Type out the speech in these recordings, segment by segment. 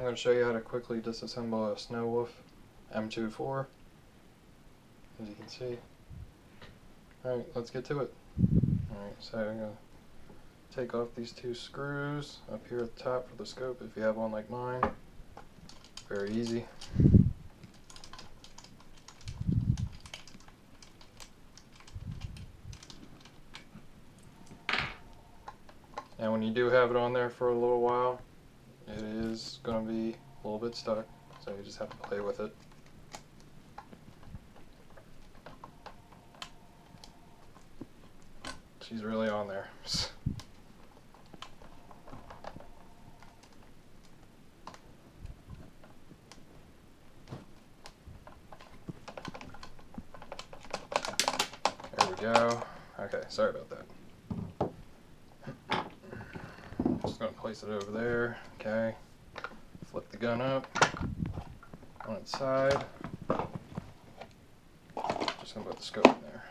going to show you how to quickly disassemble a Snow Wolf M24, as you can see. Alright, let's get to it. Alright, so I'm going to take off these two screws up here at the top for the scope if you have one like mine. Very easy. And when you do have it on there for a little while, it is going to be a little bit stuck, so you just have to play with it. She's really on there. There we go. Okay, sorry about that. Just going to place it over there. Okay. Flip the gun up on its side. Just going to put the scope in there.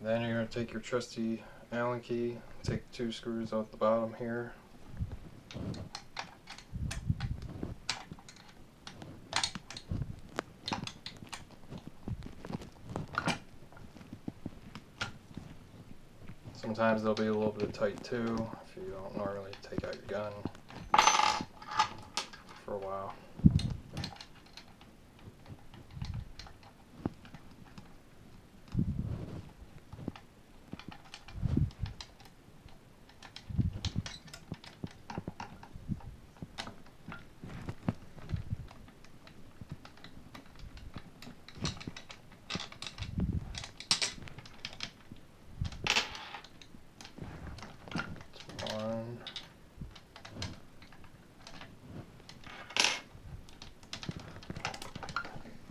Then you're going to take your trusty Allen key, take two screws off the bottom here. Sometimes they'll be a little bit tight too if you don't normally take out your gun for a while.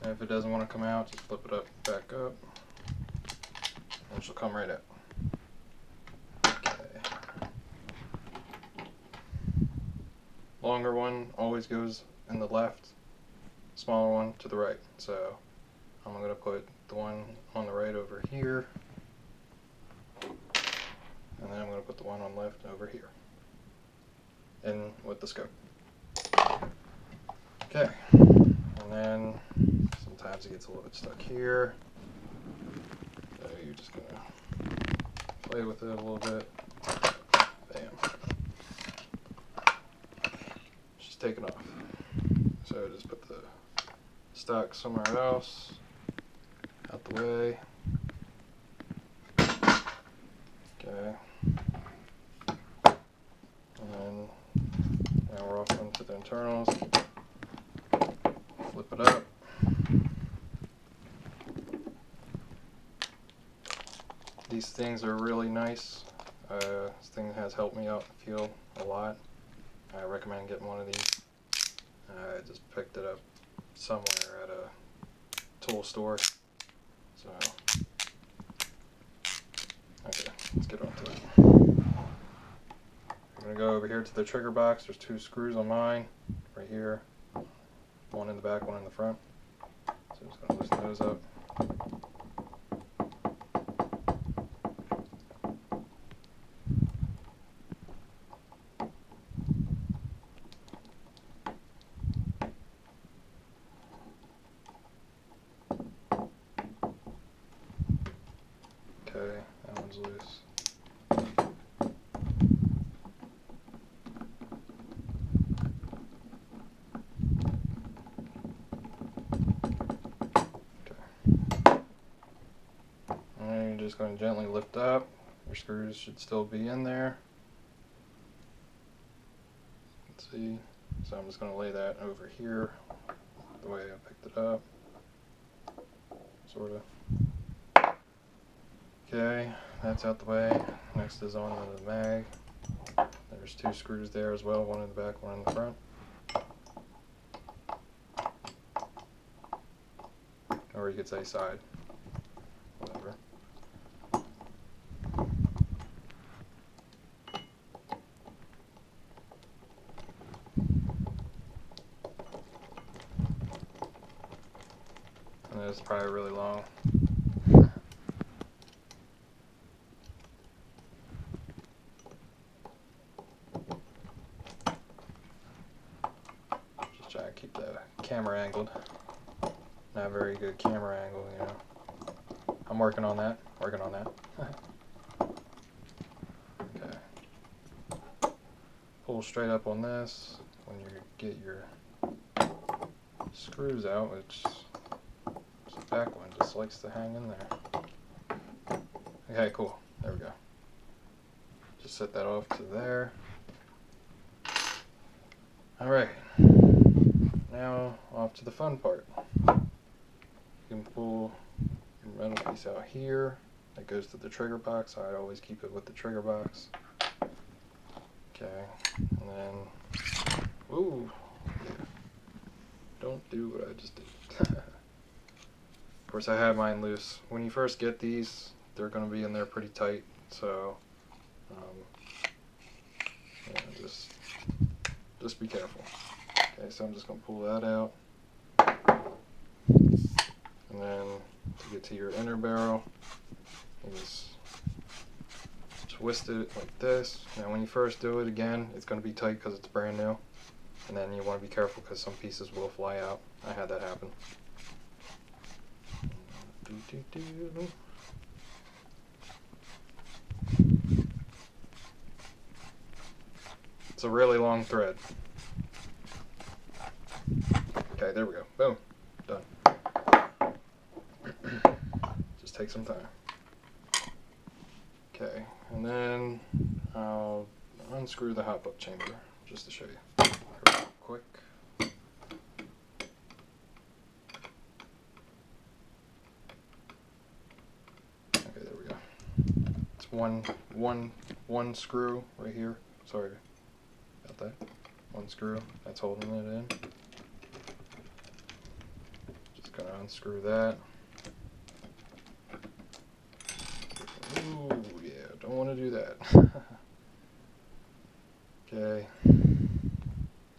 And if it doesn't want to come out, just flip it up, back up, and she'll come right out. Okay. Longer one always goes in the left, smaller one to the right. So I'm going to put the one on the right over here, and then I'm going to put the one on the left over here, in with the scope. Okay, and then sometimes it gets a little bit stuck here, so you're just going to play with it a little bit. Bam. She's taken off. So just put the stock somewhere else, out the way. Okay. And then now we're off into the internals. Flip it up. These things are really nice. This thing has helped me out in the field a lot. I recommend getting one of these. I just picked it up somewhere at a tool store. So, okay, let's get on to it. I'm going to go over here to the trigger box. There's two screws on mine, right here. One in the back, one in the front. So I'm just going to loosen those up. Okay, that one's loose. And you're just going to gently lift up. Your screws should still be in there. Let's see. So I'm just going to lay that over here the way I picked it up. Sort of. Okay, that's out the way. Next is on the mag. There's two screws there as well, one in the back, one in the front. Or you could say side. Whatever. And it's probably really long. keep the camera angled. Not a very good camera angle, you know. I'm working on that. Okay. Pull straight up on this when you get your screws out, which this back one just likes to hang in there. Okay, cool. There we go. Just set that off to there. Alright. Now off to the fun part. You can pull your metal piece out here. That goes to the trigger box. I always keep it with the trigger box. Okay. And then, ooh. Don't do what I just did. Of course, I have mine loose. When you first get these, they're going to be in there pretty tight, so yeah, just be careful. Okay, so I'm just going to pull that out, and then to get to your inner barrel, you just twist it like this. Now, when you first do it, again, it's going to be tight because it's brand new. And then you want to be careful because some pieces will fly out. I had that happen. It's a really long thread. Okay, there we go. Boom. Done. Just take some time. Okay, and then I'll unscrew the hot butt chamber just to show you. Quick. Okay, there we go. It's one screw right here. Sorry about that. One screw that's holding it in. Just gonna unscrew that. Ooh, yeah, don't want to do that. Okay.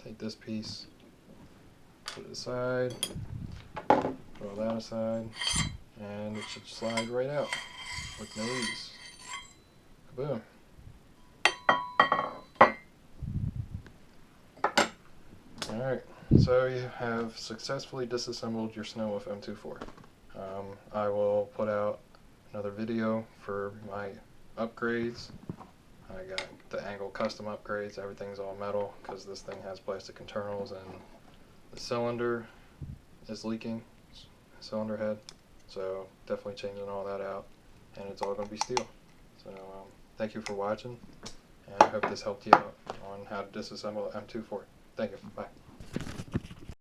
Take this piece, put it aside, throw that aside, and it should slide right out with no ease. Kaboom. Alright, so you have successfully disassembled your Wolf M24. I will put out another video for my upgrades. I got the angle custom upgrades. Everything's all metal because this thing has plastic internals, and the cylinder is leaking, cylinder head, so definitely changing all that out, and it's all going to be steel. So thank you for watching, and I hope this helped you out on how to disassemble the M24. Thank you. Bye.